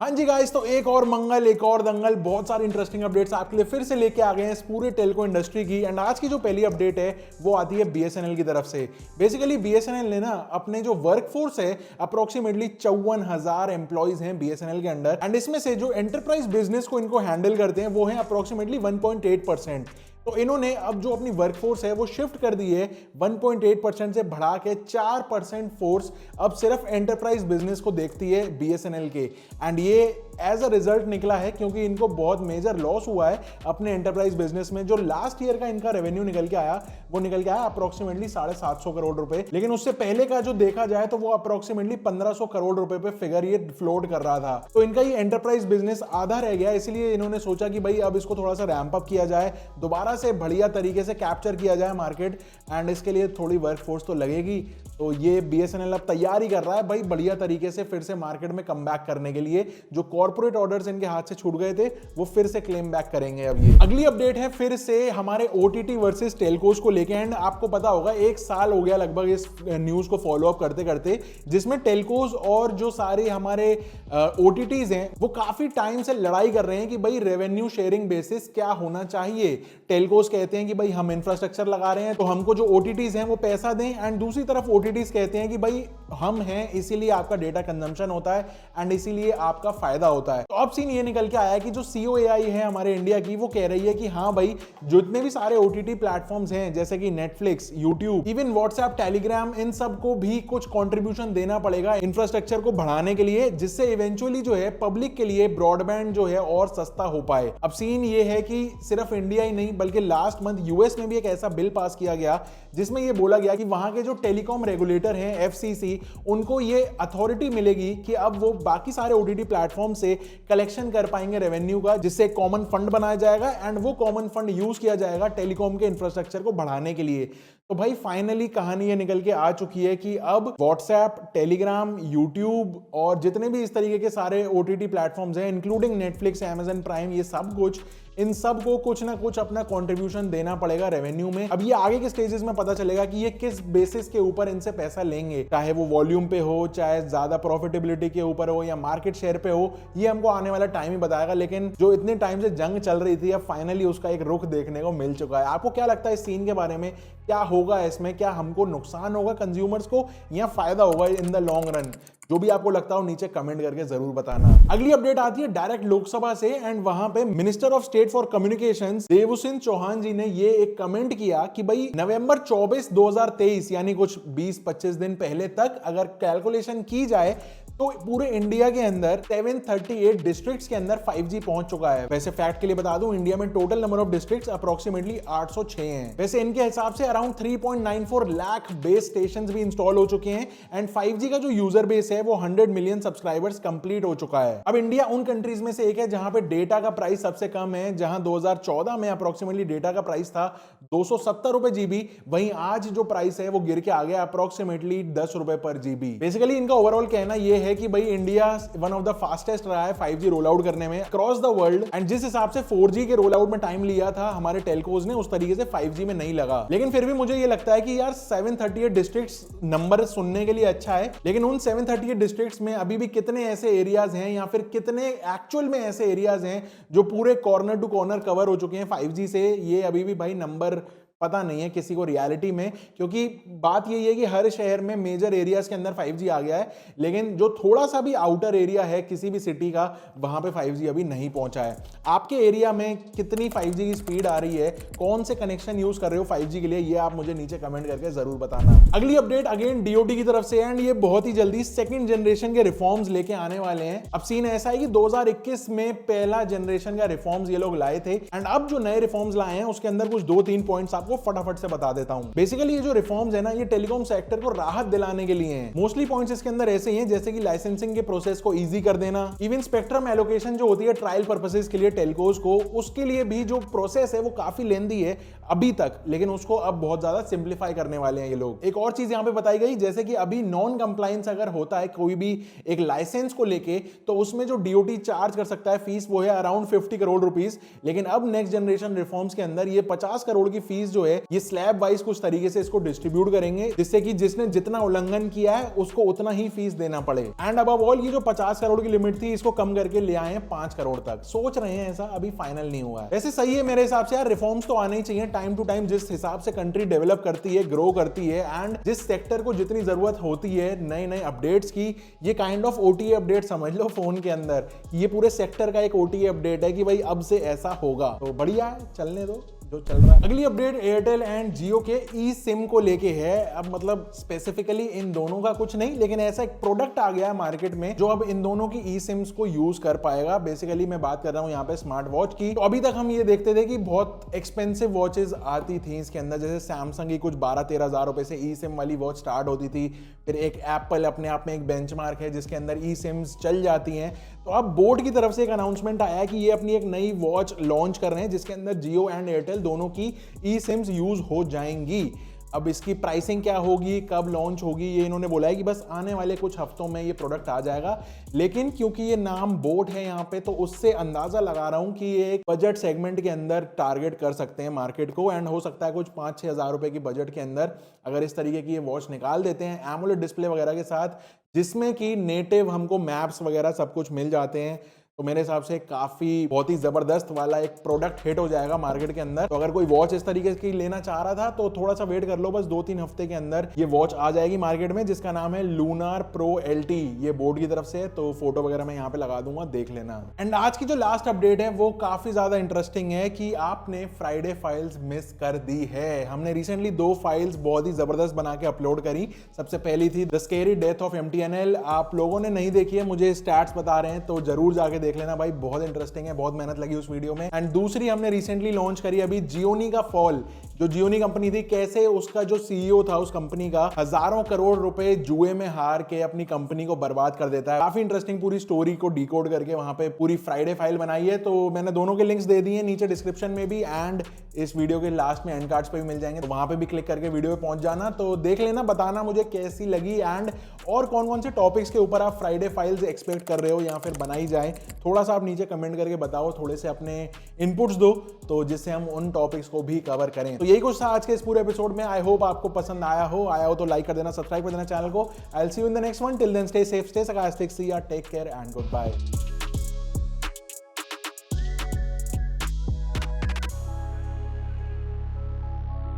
हाँ जी गाइस, तो एक और मंगल, एक और दंगल, बहुत सारी इंटरेस्टिंग अपडेट्स आपके लिए फिर से लेके आ गए हैं इस पूरे टेलको इंडस्ट्री की। एंड आज की जो पहली अपडेट है वो आती है बीएसएनएल की तरफ से। बेसिकली बीएसएनएल ने ना अपने जो वर्कफोर्स है अप्रोक्सीमेटली 54,000 एम्प्लॉइज हैं बीएसएनएल के अंडर। एंड इसमें से जो एंटरप्राइज बिजनेस को इनको हैंडल करते हैं वो है अप्रोक्सीमेटली 1.8%। तो इन्होंने अब जो अपनी वर्कफोर्स है वो शिफ्ट कर दी है 1.8% से बढ़ा के 4% फोर्स अब सिर्फ एंटरप्राइज बिजनेस को देखती है बीएसएनएल के। एंड ये एज अ रिजल्ट निकला है क्योंकि इनको बहुत मेजर लॉस हुआ है अपने एंटरप्राइज बिजनेस में। जो लास्ट ईयर का इनका रेवेन्यू निकल के आया वो निकल के आया अप्रोक्सीमेटली 750 करोड़ रुपए, लेकिन उससे पहले का जो देखा जाए तो वो अप्रोक्सीमेटली 1500 करोड़ रुपए पे फिगर ये फ्लोट कर रहा था। तो इनका ये एंटरप्राइज बिजनेस आधा रह गया, इसलिए इन्होंने सोचा कि भाई अब इसको थोड़ा सा रैंप अप किया जाए, दोबारा से बढ़िया तरीके से कैप्चर किया जाए मार्केट। एंड इसके लिए थोड़ी वर्कफोर्स तो लगेगी। तो ये बीएसएनएल अब तैयारी कर रहा है भाई बढ़िया तरीके से फिर से मार्केट में कमबैक करने के लिए। जो कॉर्पोरेट ऑर्डर्स इनके हाथ से छूट गए थे वो फिर से क्लेम बैक करेंगे। अब ये अगली अपडेट है फिर से हमारे ओटीटी वर्सेस टेलकोस को लेके। एंड आपको पता होगा एक साल हो गया लगभग इस न्यूज को फॉलो अप करते करते, जिसमें टेलकोस और जो सारे हमारे ओटीटीज हैं वो काफी टाइम से लड़ाई कर रहे हैं कि भाई रेवेन्यू शेयरिंग बेसिस क्या होना चाहिए। टेलकोस कहते हैं कि भाई हम इंफ्रास्ट्रक्चर लगा रहे हैं तो हमको जो ओटीटीज हैं वो पैसा दें, एंड दूसरी तरफ ओटीटीज कहते हैं कि भाई हम हैं इसीलिए आपका डेटा कंजम्पशन होता है एंड इसीलिए आपका फायदा होता है। तो अब सीन ये निकल के आया कि जो सीओएआई है हमारे इंडिया की वो कह रही है कि हाँ भाई जितने भी सारे ओटीटी प्लेटफॉर्म्स हैं जैसे कि Netflix, YouTube, even WhatsApp, Telegram, इन सबको भी कुछ कंट्रीब्यूशन देना पड़ेगा इंफ्रास्ट्रक्चर को बढ़ाने के लिए, जिससे इवेंचुअली जो है पब्लिक के लिए ब्रॉडबैंड जो है और सस्ता हो पाए। अब सीन ये है कि सिर्फ इंडिया ही नहीं बल्कि लास्ट मंथ यूएस में भी एक ऐसा बिल पास किया गया जिसमें यह बोला गया कि वहां के जो टेलीकॉम रेगुलेटर हैं एफसीसी, उनको ये अथॉरिटी मिलेगी कि अब वो बाकी सारे ओटीटी प्लेटफॉर्म से कलेक्शन कर पाएंगे रेवेन्यू का, जिससे कॉमन फंड बनाया जाएगा एंड वो कॉमन फंड यूज किया जाएगा टेलीकॉम के इंफ्रास्ट्रक्चर को बढ़ाने के लिए। तो भाई फाइनली कहानी ये निकल के आ चुकी है कि अब व्हाट्सएप, टेलीग्राम, यूट्यूब और जितने भी इस तरीके के सारे ओटीटी प्लेटफॉर्म्स हैं इंक्लूडिंग नेटफ्लिक्स, अमेजन प्राइम, ये सब कुछ, इन सब को कुछ ना कुछ अपना कंट्रीब्यूशन देना पड़ेगा रेवेन्यू में। अब ये आगे के स्टेजेस में पता चलेगा कि ये किस बेसिस के ऊपर इनसे पैसा लेंगे, चाहे वो वॉल्यूम पे हो, चाहे ज्यादा प्रॉफिटेबिलिटी के ऊपर हो या मार्केट शेयर पे हो, ये हमको आने वाला टाइम ही बताएगा। लेकिन जो इतने टाइम से जंग चल रही थी अब फाइनली उसका एक रुख देखने को मिल चुका है। आपको क्या लगता है इस सीन के बारे में, क्या होगा इसमें? क्या हमको नुकसान होगा कंज्यूमर्स को या फायदा होगा इन द लॉन्ग रन? जो भी आपको लगता हो नीचे कमेंट करके जरूर बताना। अगली अपडेट आती है डायरेक्ट लोकसभा से एंड वहां पे minister of state for communications Devusinh Chauhan ji ने ये एक कमेंट किया कि भाई नवंबर 24, 2023 यानी कुछ 20-25 दिन पहले तक अगर कैलकुलेशन की जाए तो पूरे इंडिया के अंदर 738 डिस्ट्रिक्ट्स के अंदर 5G पहुंच चुका है। वैसे फैक्ट के लिए बता दूं इंडिया में total number of districts approximately 806 हैं। वैसे इनके हिसाब से अराउंड 3.94 लाख बेस स्टेशंस भी इंस्टॉल हो चुके हैं एंड 5G का जो यूजर बेस है वो 100 मिलियन सब्सक्राइबर्स कंप्लीट हो चुका है। अब इंडिया उन कंट्रीज में से एक है जहां पे डेटा का प्राइस सबसे कम है, जहां 2014 में अप्रोक्सीमेटली डेटा का प्राइस था 270 रुपए जीबी, वहीं आज जो प्राइस है वो गिर के आ गया अप्रोक्सीमेटली 10 रुपए पर जीबी। बेसिकली इनका ओवरऑल कहना यह है कि भाई India one of the fastest रहा है 5G रोल आउट करने में अक्रॉस द वर्ल्ड, एंड जिस हिसाब से 4G के रोल आउट में टाइम लिया था हमारे टेलकोज ने उस तरीके से 5G में नहीं लगा। लेकिन फिर भी मुझे ये लगता है कि यार 738 डिस्ट्रिक्ट्स नंबर सुनने के लिए अच्छा है, लेकिन उन 738 डिस्ट्रिक्ट्स में अभी भी कितने ऐसे एरियाज हैं या फिर कितने एक्चुअल में ऐसे एरियाज हैं जो पूरे कॉर्नर टू कॉर्नर कवर हो चुके हैं 5G से, ये अभी भी भाई नंबर पता नहीं है किसी को रियलिटी में। क्योंकि बात यही है कि हर शहर में मेजर एरियाज के अंदर 5G आ गया है, लेकिन जो थोड़ा सा भी आउटर एरिया है किसी भी सिटी का वहां पे 5G अभी नहीं पहुंचा है। आपके एरिया में कितनी 5G की स्पीड आ रही है, कौन से कनेक्शन यूज कर रहे हो 5G के लिए, ये आप मुझे नीचे कमेंट करके जरूर बताना। अगली अपडेट अगेन डीओटी की तरफ से एंड ये बहुत ही जल्दी सेकंड जनरेशन के रिफॉर्म्स लेके आने वाले हैं। अब सीन ऐसा है कि 2021 में पहला जनरेशन का रिफॉर्म्स ये लोग लाए थे एंड अब जो नए रिफॉर्म्स लाए हैं उसके अंदर कुछ 2-3 पॉइंट्स आपको फटाफट से बता देता हूं। बेसिकली ये जो रिफॉर्म्स है ना ये टेलीकॉम सेक्टर को राहत दिलाने के लिए हैं। मोस्टली पॉइंट्स इसके अंदर ऐसे ही हैं जैसे कि लाइसेंसिंग के प्रोसेस को इजी कर देना, इवन स्पेक्ट्रम एलोकेशन जो होती है ट्रायल पर्पसेस के लिए टेलकोस को, उसके लिए भी जो प्रोसेस है वो काफी लेंदी है अभी तक, लेकिन उसको अब बहुत ज्यादा सिंप्लीफाई करने वाले हैं ये लोग। एक और चीज यहां पे बताई गई जैसे कि अभी नॉन कंप्लायंस अगर होता है कोई भी एक लाइसेंस को लेके तो उसमें जो डीओटी चार्ज कर सकता है फीस वो है अराउंड 50 करोड़ रुपीस, लेकिन अब नेक्स्ट जनरेशन रिफॉर्म्स के अंदर ये 50 करोड़ की फीस जो जो है ये स्लैब वाइज कुछ तरीके से इसको डिस्ट्रीब्यूट करेंगे, जिससे कि जिसने जितना उल्लंघन किया है उसको उतना ही फीस देना पड़े। एंड अब ऑल ये जो 50 करोड़ की लिमिट थी इसको कम करके ले आए 5 करोड़ तक। सोच रहे हैं ऐसा, अभी फाइनल नहीं हुआ है। वैसे सही है मेरे हिसाब से यार, रिफॉर्म्स तो आने ही चाहिए टाइम टू टाइम। जिस हिसाब से कंट्री डेवलप करती है, ग्रो करती है, एंड जिस सेक्टर को जितनी जरूरत होती है नए नए अपडेट्स की, ये काइंड ऑफ OTA अपडेट समझ लो फोन के अंदर। ये पूरे सेक्टर का एक OTA अपडेट है कि भाई अब से ऐसा होगा, तो बढ़िया है, चलने दो जो चल रहा है। अगली अपडेट एयरटेल एंड जियो के ई सिम को लेके है। अब मतलब स्पेसिफिकली इन दोनों का कुछ नहीं, लेकिन ऐसा एक प्रोडक्ट आ गया है मार्केट में जो अब इन दोनों की ई सिम्स को यूज कर पाएगा। बेसिकली मैं बात कर रहा हूं यहाँ पे स्मार्ट वॉच की। तो अभी तक हम ये देखते थे कि बहुत एक्सपेंसिव वॉचेस आती थी इसके अंदर, जैसे सैमसंग की कुछ 12-13 हजार रुपए से ई सिम वाली वॉच स्टार्ट होती थी। फिर एक एप्पल अपने आप में एक बेंचमार्क है जिसके अंदर ई सिम्स चल जाती हैं। तो अब बोर्ड की तरफ से एक अनाउंसमेंट आया कि ये अपनी एक नई वॉच लॉन्च कर रहे हैं जिसके अंदर जियो एंड एयरटेल दोनों की ई सिम्स यूज हो जाएंगी। अब इसकी प्राइसिंग क्या होगी, कब लॉन्च होगी, ये इन्होंने बोला है कि बस आने वाले कुछ हफ्तों में ये प्रोडक्ट आ जाएगा। लेकिन क्योंकि ये नाम बोट है यहाँ पे, तो उससे अंदाजा लगा रहा हूं कि ये एक बजट सेगमेंट के अंदर टारगेट कर सकते हैं मार्केट को। एंड हो सकता है कुछ 5-6 हजार रुपए की बजट के अंदर अगर इस तरीके की ये वॉच निकाल देते हैं एमोलेड डिस्प्ले वगैरह के साथ, जिसमें कि नेटिव हमको मैप्स वगैरह सब कुछ मिल जाते हैं, तो मेरे हिसाब से काफी बहुत ही जबरदस्त वाला एक प्रोडक्ट हिट हो जाएगा मार्केट के अंदर। तो अगर कोई वॉच इस तरीके की लेना चाह रहा था तो थोड़ा सा वेट कर लो, बस 2-3 हफ्ते के अंदर ये वॉच आ जाएगी मार्केट में, जिसका नाम है लूनार प्रो LT। ये बोर्ड की तरफ से है, तो फोटो वगैरह मैं यहाँ पे लगा दूंगा, देख लेना। एंड आज की जो लास्ट अपडेट है वो काफी ज्यादा इंटरेस्टिंग है कि आपने फ्राइडे फाइल्स मिस कर दी है। हमने रिसेंटली 2 फाइल्स बहुत ही जबरदस्त बना के अपलोड करी। सबसे पहली थी the scary death of MTNL। आप लोगों ने नहीं देखी है, मुझे स्टैट्स बता रहे हैं, तो जरूर जाके देख लेना भाई, बहुत इंटरेस्टिंग है, बहुत मेहनत लगी उस वीडियो में। एंड दूसरी हमने रिसेंटली लॉन्च करी अभी जियोनी का फॉल। जो जियोनी कंपनी थी, कैसे उसका जो CEO था उस कंपनी का हजारों करोड़ रुपए जुए में हार के अपनी कंपनी को बर्बाद कर देता है। काफी इंटरेस्टिंग पूरी स्टोरी को डिकोड करके वहां पे पूरी फ्राइडे फाइल बनाई है। तो मैंने दोनों के लिंक्स दे दिए नीचे डिस्क्रिप्शन में भी, एंड इस वीडियो के लास्ट में एंड कार्ड्स पे भी मिल जाएंगे, तो वहां पे भी क्लिक करके वीडियो पे पहुंच जाना। तो देख लेना, बताना मुझे कैसी लगी, एंड और कौन कौन से टॉपिक्स के ऊपर आप फ्राइडे फाइल्स एक्सपेक्ट कर रहे हो या फिर बनाई जाए, थोड़ा सा आप नीचे कमेंट करके बताओ, थोड़े से अपने इनपुट्स दो, तो जिससे हम उन टॉपिक्स को भी कवर करें। तो यही कुछ था आज के इस पूरे एपिसोड में। आई होप आपको पसंद आया हो तो लाइक कर देना, सब्सक्राइब कर देना चैनल को। I will see you in the next one. Till then stay safe, stay sarcastic, see ya, take care and goodbye।